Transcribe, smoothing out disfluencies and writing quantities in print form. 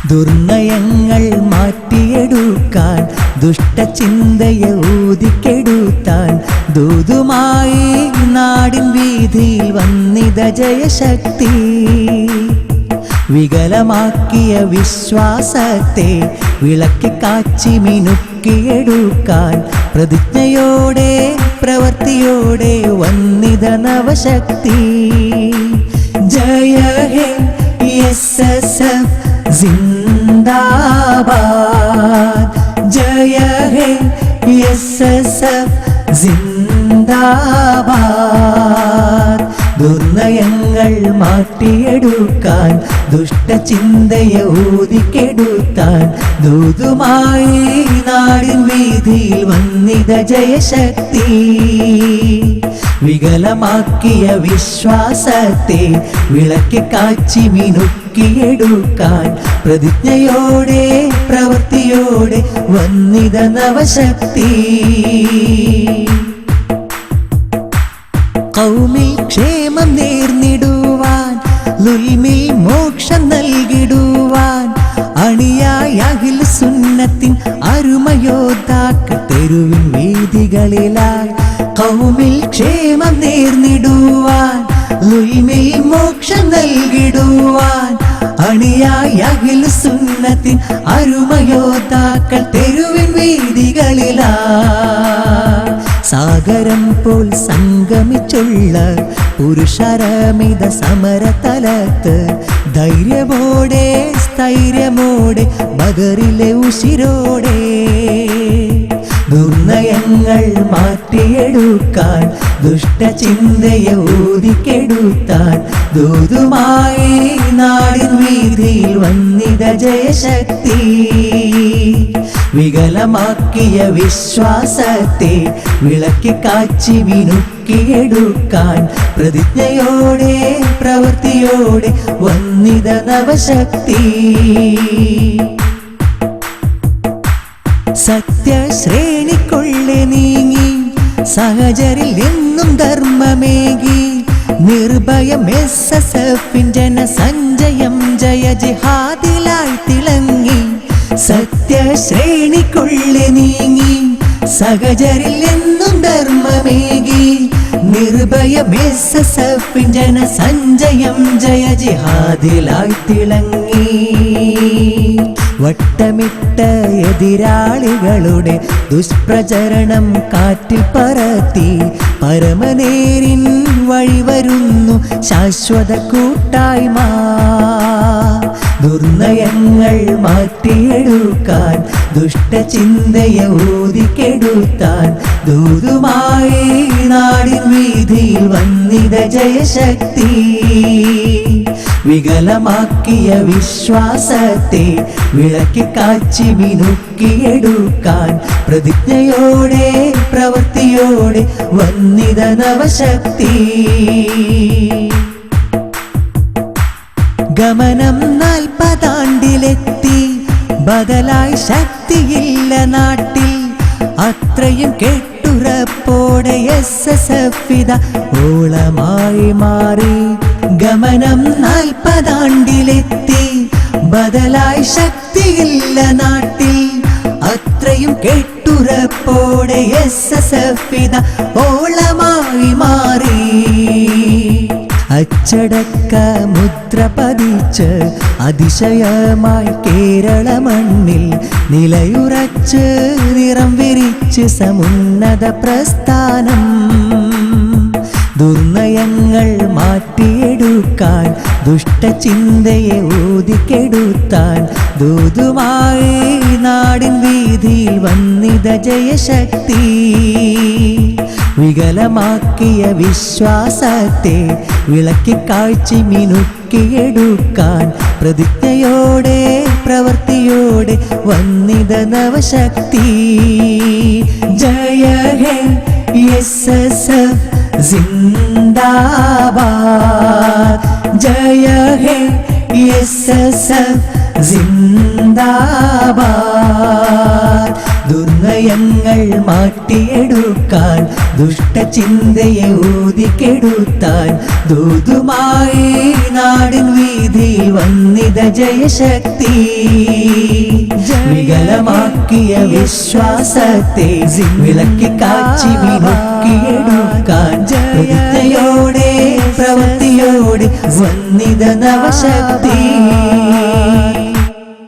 ദുർനയങ്ങൾ മാറ്റിയെടുക്കാൻ ദുഷ്ടചിന്തയെ ഊതിക്കെടുത്താൻ ദൂതുമായി നാടിൻ വീതിയിൽ വന്നിത ജയശക്തി. വികലമാക്കിയ വിശ്വാസത്തെ വിളക്കി കാച്ചി മിനുക്കിയെടുക്കാൻ പ്രതിജ്ഞയോടെ പ്രവൃത്തിയോടെ വന്നിത നവശക്തി. ജയ ഹേ SSF जिंदाबाद, जय हे SSF जिंदाबाद. ദുർനയങ്ങൾ മാറ്റിയെടുക്കാൻ ദുഷ്ടചിന്തയെ ഊതിക്കെടുത്താൻ ദൂതുമായി നാടിൻ വീതിയിൽ വന്നിത ജയശക്തി. വികലമാക്കിയ വിശ്വാസത്തെ വിളക്കി കാച്ചി മിനുക്കിയെടുക്കാൻ പ്രതിജ്ഞയോടെ പ്രവൃത്തിയോടെ വന്നിത നവശക്തി. ഖൗമിൽ ക്ഷേമം നേർന്നിടുവാൻ ലുൽമിൽ മോക്ഷം നൽകിടുവാൻ അണിയായ അഹ്ലു സുന്നത്തിൻ അരുമയോദ്ധാക്കൾ തെരുവിൻ വീതികളിലായി. ഖൗമിൽ ക്ഷേമം നേർന്നിടുവാൻ ലുൽമിൽ മോക്ഷം നൽകിടുവാൻ അണിയായ അഹ്ലു സുന്നത്തിൻ അരുമയോദ്ധാക്കൾ തെരുവിൻ വീതികളിലായി. സാഗരം പോൽ സംഗമിച്ചുള്ള പുരുഷരമിത സമരതലത്ത് ധൈര്യമോടെ സ്ഥൈര്യമോടെ ബദറിലെ ഉശിരോടെ ദുർനയങ്ങൾ മാറ്റിയെടുക്കാൻ ദുഷ്ടചിന്തയെ ഊതിക്കെടുത്താൻ ദൂതുമായി നാടിൻ വീതിയിൽ വന്നിത ജയശക്തി. വികലമാക്കിയ വിശ്വാസത്തെ വിളക്കി കാച്ചി മിനുക്കിയെടുക്കാൻ പ്രതിജ്ഞയോടെ പ്രവൃത്തിയോടെ വന്നിത നവശക്തി. സത്യശ്രേണിക്കൊള്ളെ നീങ്ങി സഹചരിൽ എന്നും ധർമ്മമേകി നിർഭയം SSFിൻ ജനസഞ്ചയം ജയ ജിഹാദിലായി തിളങ്ങി. സത്യശ്രേണിക്കൊള്ളെ നീങ്ങി സഹചരിൽ എന്നും ധർമ്മമേകി നിർഭയം SSFിൻ ജനസഞ്ചയം ജയ ജിഹാദിലായി തിളങ്ങി. വട്ടമിട്ട എതിരാളികളുടെ ദുഷ്പ്രചരണം കാറ്റിൽ പറത്തി പരമനേരിൻ വഴിവരുന്നു ശാശ്വത കൂട്ടായ്മ. ദുർനയങ്ങൾ മാറ്റിയെടുക്കാൻ ദുഷ്ടചിന്തയെ ഊതിക്കെടുത്താൻ ദൂതുമായി നാടിൻ വീതിയിൽ വന്നിത ജയശക്തി. വികലമാക്കിയ വിശ്വാസത്തെ വിളക്കി കാച്ചി മിനുക്കിയെടുക്കാൻ പ്രതിജ്ഞയോടെ പ്രവൃത്തിയോടെ വന്നിത നവശക്തി. ഗമനം 40 ആണ്ടിലെത്തി ബദലായി ശക്തിയില്ല നാട്ടിൽ. അത്രയും കെട്ടുറപ്പോടെ SSF ഓളമായി മാറി. ഗമനം 40 ആണ്ടിലെത്തി ബദലായി ശക്തിയില്ല നാട്ടിൽ. അത്രയും കെട്ടുറപ്പോടെ SSF ഓളമായി മാറി. അച്ചടക്ക മുദ്ര പതിച്ച് അതിശയമായി കേരള മണ്ണിൽ നിലയുറച്ച് നിറം വിരിച്ച് സമുന്നത പ്രസ്ഥാനം. ദുർനയങ്ങൾ മാറ്റിയെടുക്കാൻ ദുഷ്ടചിന്തയെ ഊതിക്കെടുത്താൻ ദൂതുമായി നാടിൻ വീതിയിൽ വന്നിത ജയശക്തി. വികലമാക്കിയ വിശ്വാസത്തെ വിളക്കി കാഴ്ചി മിനുക്കിയെടുക്കാൻ പ്രതിജ്ഞയോടെ പ്രവൃത്തിയോടെ വന്നിത നവശക്തി. ജയ ഹേ SSF जिंदाबाद, जय हे SSF जिंदाबाद. സിന്ദാബാദ്. ദുർനയങ്ങൾ മാറ്റിയെടുക്കാൻ ദുഷ്ടചിന്തയെ ഊതിക്കെടുത്താൻ ദൂതുമായി നാടിൻ വീതിയിൽ വന്നിത ജയശക്തി. വികലമാക്കിയ വിശ്വാസത്തെ വിളക്കി കാച്ചി മിനുക്കിയെടുക്കാൻ പ്രതിജ്ഞയോടെ പ്രവൃത്തിയോടെ വന്നിത നവശക്തി.